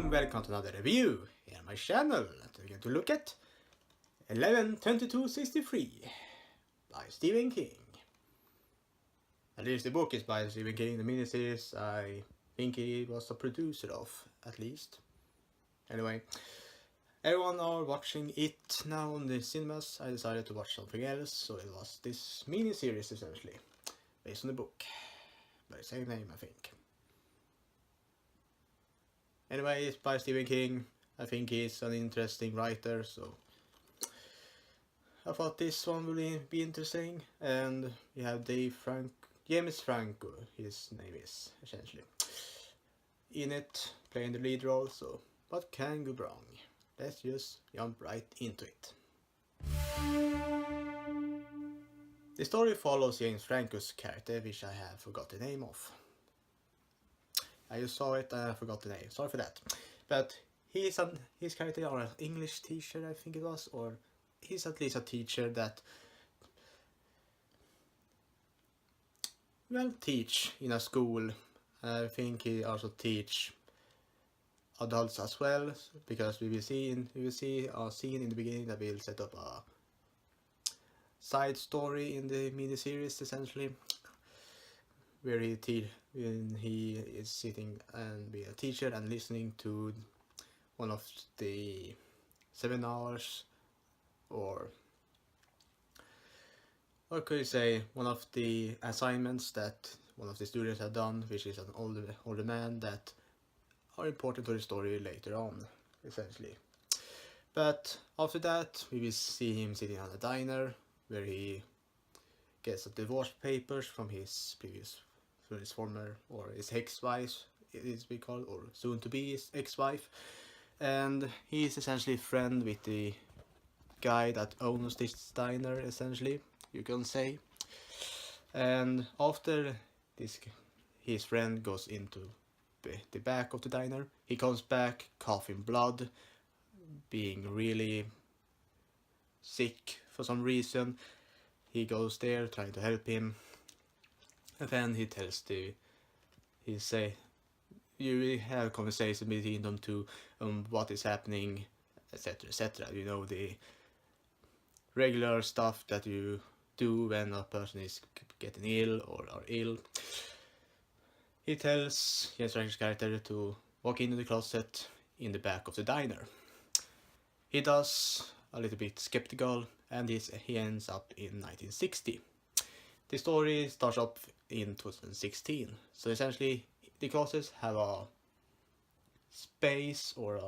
welcome to another review here on my channel. We're going to look at 11/22/63 by Stephen King. At least the book is by Stephen King. The miniseries I think he was the producer of, at least. Anyway, everyone are watching it now on the cinemas. I decided to watch something else, so it was this miniseries essentially, based on the book by the same name, I think. Anyway, it's by Stephen King. I think he's an interesting writer, so I thought this one will be interesting. And we have James Franco, his name is, essentially, in it, playing the lead role, so what can go wrong? Let's just jump right into it. The story follows James Franco's character, which I have forgot the name of. I just saw it and I forgot the name, sorry for that. But his character are an English teacher, I think it was, or he's at least a teacher that teach in a school. I think he also teach adults as well, because we will see a scene in the beginning that will set up a side story in the miniseries essentially, where when he is sitting and be a teacher and listening to one of the seminars, or what could you say, one of the assignments that one of the students have done, which is an older man, that are important to the story later on, essentially. But after that, we will see him sitting on a diner where he gets the divorce papers from his former, or his ex-wife, it is be called, or soon to be his ex-wife, and he's essentially friend with the guy that owns this diner, essentially, you can say. And after this, his friend goes into the back of the diner. He comes back coughing blood, being really sick for some reason. He goes there trying to help him, and then he tells you have a conversation between them two what is happening, etc, etc. You know, the regular stuff that you do when a person is getting ill or are ill. He tells James Franco's character to walk into the closet in the back of the diner. He does, a little bit skeptical, and he ends up in 1960. The story starts up in 2016, so essentially the closets have a space or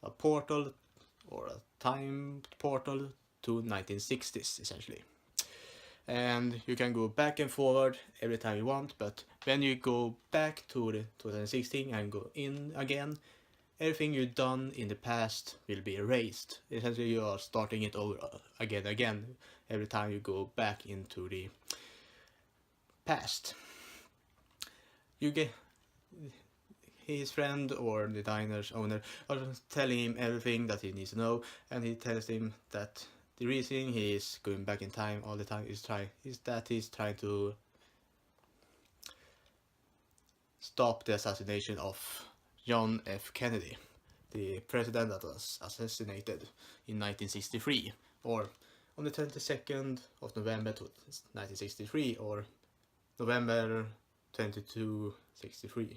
a portal or a time portal to 1960s, essentially. And you can go back and forward every time you want, but when you go back to the 2016 and go in again, everything you've done in the past will be erased. Essentially, you are starting it over again every time you go back into the past. You get his friend or the diner's owner are telling him everything that he needs to know, and he tells him that the reason he is going back in time all the time is that he's trying to stop the assassination of John F. Kennedy, the president that was assassinated in 1963, or on the 22nd of November 1963, or November 22/63.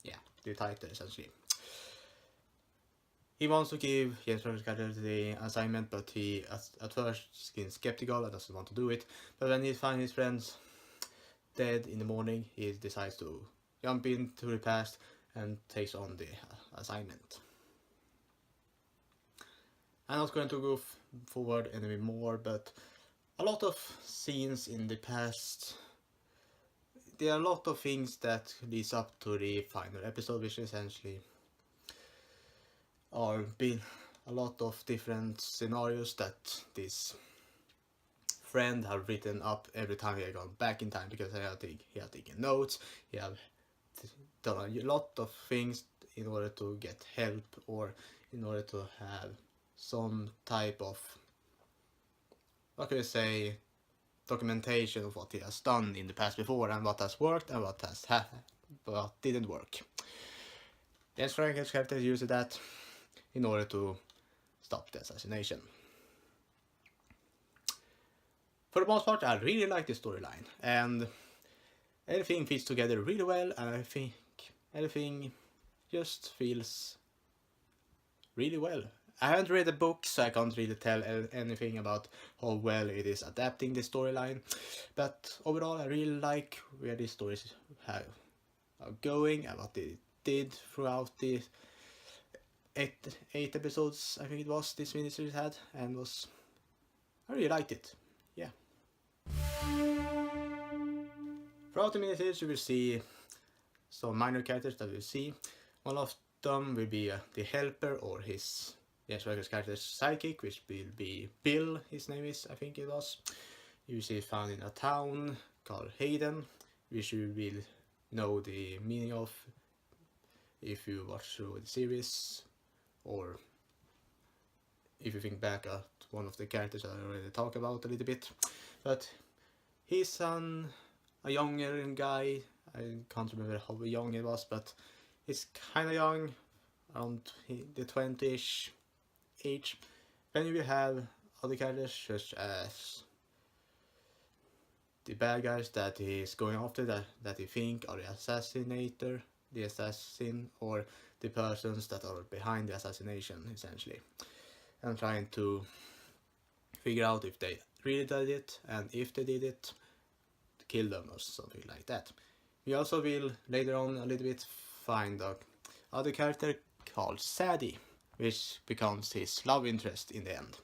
Yeah, the title essentially. He wants to give James Franco's character the assignment, but he at first is skeptical and doesn't want to do it. But when he finds his friends dead in the morning, he decides to jump into the past and takes on the assignment. I'm not going to go forward any more, but a lot of scenes in the past, there are a lot of things that leads up to the final episode, which essentially are been a lot of different scenarios that this friend have written up every time he had gone back in time, because he had taken notes, he have done a lot of things in order to get help, or in order to have some type of, what can I say, documentation of what he has done in the past before, and what has worked and what didn't work. The Striker's character uses that in order to stop the assassination. For the most part, I really like the storyline, and everything fits together really well, and I think everything just feels really well. I haven't read the book, so I can't really tell anything about how well it is adapting the storyline, but overall I really like where these stories are going and what they did throughout the eight episodes, I think it was, this miniseries had, and I really liked it. Yeah. Throughout the miniseries you will see some minor characters that we'll see. One of them will be the helper, or his Jens Werker's character's sidekick, which will be Bill, his name is, I think it was. You see it found in a town called Hayden, which you will know the meaning of if you watch through the series, or if you think back at one of the characters I already talked about a little bit. But he's a younger guy. I can't remember how young he was, but he's kind of young, around the 20-ish age. Then you will have other characters such as the bad guys that he's going after, that he think are the assassin, or the persons that are behind the assassination, essentially, and trying to figure out if they really did it, and if they did it, to kill them or something like that. We also will later on a little bit find a other character called Sadie, which becomes his love interest in the end.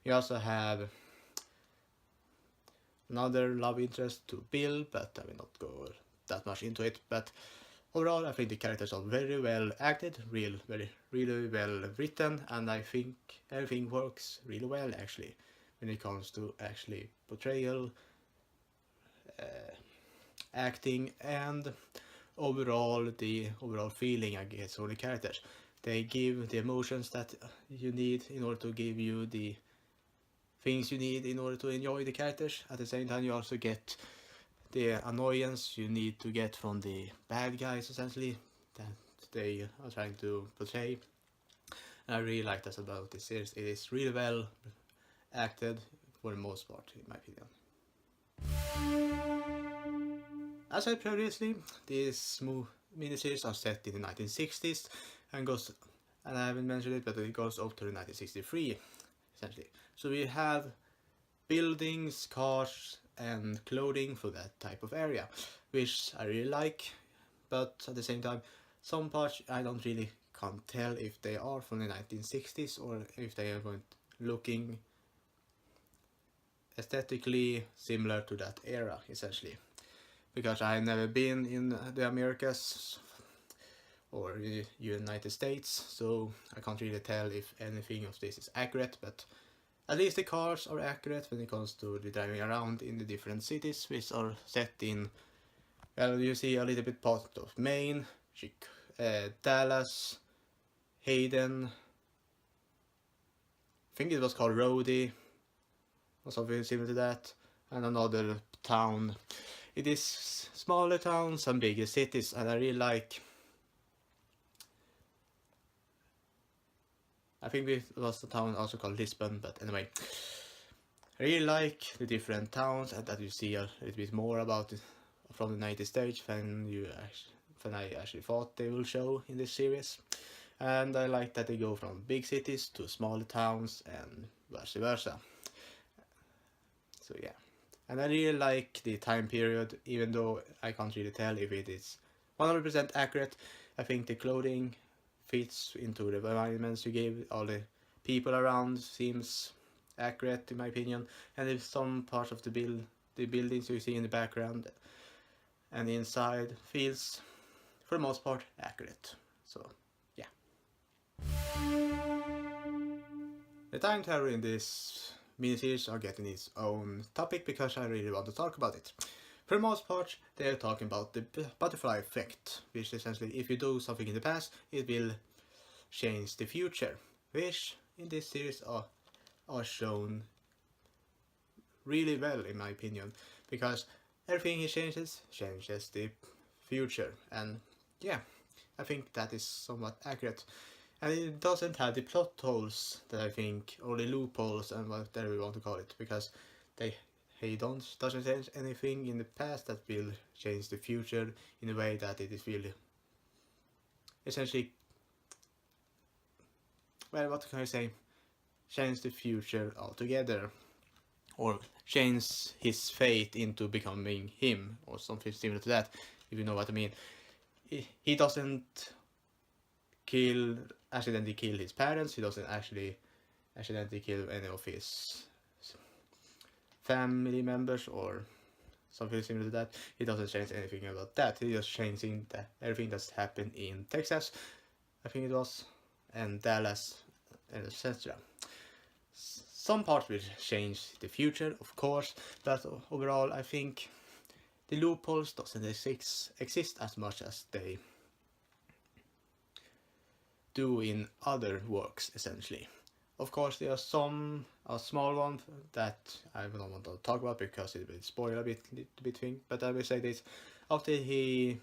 We also have another love interest to Bill, but I will not go that much into it. But overall, I think the characters are very well acted, really well written, and I think everything works really well actually when it comes to actually portrayal, acting, and the overall feeling I get from the characters. They give the emotions that you need in order to give you the things you need in order to enjoy the characters. At the same time, you also get the annoyance you need to get from the bad guys, essentially, that they are trying to portray. And I really like that about this series. It is really well acted for the most part, in my opinion. As I said previously, these miniseries are set in the 1960s and I haven't mentioned it, but it goes up to the 1963, essentially. So we have buildings, cars, and clothing for that type of area, which I really like, but at the same time, some parts I don't really can't tell if they are from the 1960s or if they are looking aesthetically similar to that era, essentially. Because I've never been in the Americas or the United States, so I can't really tell if anything of this is accurate, but at least the cars are accurate when it comes to the driving around in the different cities, which are set in, well, you see a little bit part of Maine, Dallas, Hayden, I think it was called Rhodey, or something similar to that, and another town. It is smaller towns and bigger cities, and I really like. I think it was a town also called Lisbon, but anyway. I really like the different towns, and that you see a little bit more about it from the United States than I actually thought they will show in this series. And I like that they go from big cities to smaller towns and vice versa. So yeah. And I really like the time period, even though I can't really tell if it is 100% accurate. I think the clothing fits into the environments you gave, all the people around seems accurate in my opinion, and if some parts of the buildings you see in the background and inside feels for the most part accurate. So yeah. The time travel in this miniseries are getting its own topic because I really want to talk about it. For the most part, they are talking about the butterfly effect, which essentially, if you do something in the past, it will change the future, which in this series are shown really well, in my opinion, because everything he changes the future, and yeah, I think that is somewhat accurate. And it doesn't have the plot holes that I think, or the loopholes and whatever we want to call it, because he doesn't change anything in the past that will change the future in a way that it is really essentially, well, what can I say, change the future altogether, or change his fate into becoming him, or something similar to that, if you know what I mean. He doesn't accidentally kill his parents, he doesn't actually accidentally kill any of his family members or something similar to that. He doesn't change anything about that. He just changing everything that's happened in Texas, I think it was, and Dallas, and etc. Some parts will change the future, of course, but overall I think the loopholes doesn't exist as much as they do in other works, essentially. Of course, there are a small one that I don't want to talk about because it will spoil a little bit thing, but I will say this: after he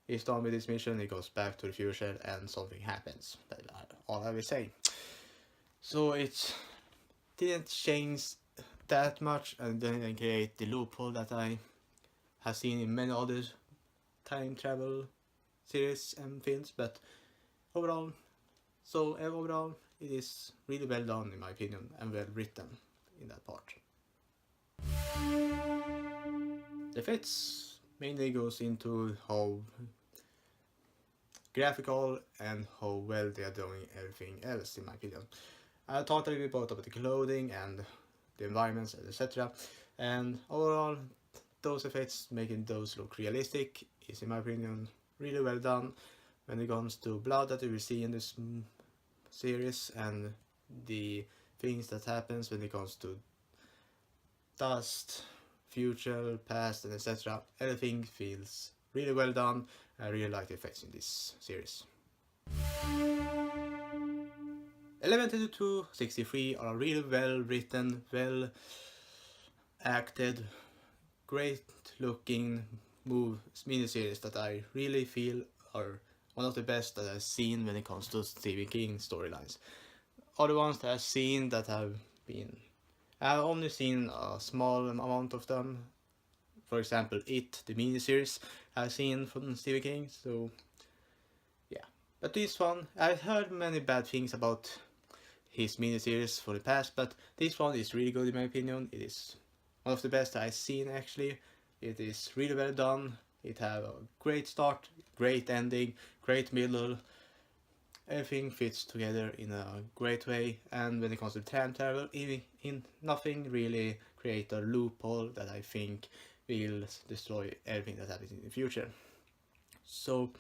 is done with his mission, he goes back to the future and something happens. That's all I will say. So it didn't change that much and didn't create the loophole that I have seen in many other time travel series and films, but overall, it is really well done in my opinion, and well written in that part. The effects mainly goes into how graphical and how well they are doing everything else, in my opinion. I talked a little bit about the clothing and the environments, etc. And overall, those effects making those look realistic is, in my opinion, really well done when it comes to blood that you will see in this series, and the things that happens when it comes to dust, future, past, and etc. Everything feels really well done. I really like the effects in this series. 11/22/63 are really well written, well acted, great looking miniseries that I really feel are one of the best that I've seen when it comes to Stephen King storylines. Other ones that I've seen that I've only seen a small amount of them. For example, It, the miniseries, I've seen from Stephen King, so yeah. But this one, I've heard many bad things about his miniseries for the past, but this one is really good in my opinion. It is one of the best I've seen actually. It is really well done. It have a great start, great ending, great middle. Everything fits together in a great way, and when it comes to time travel, nothing really create a loophole that I think will destroy everything that happens in the future. So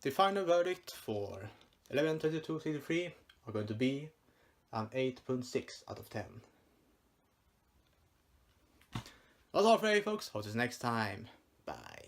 the final verdict for 11/22/63 are going to be an 8.6 out of 10. That's all for today, folks. Hope to see you next time. Bye.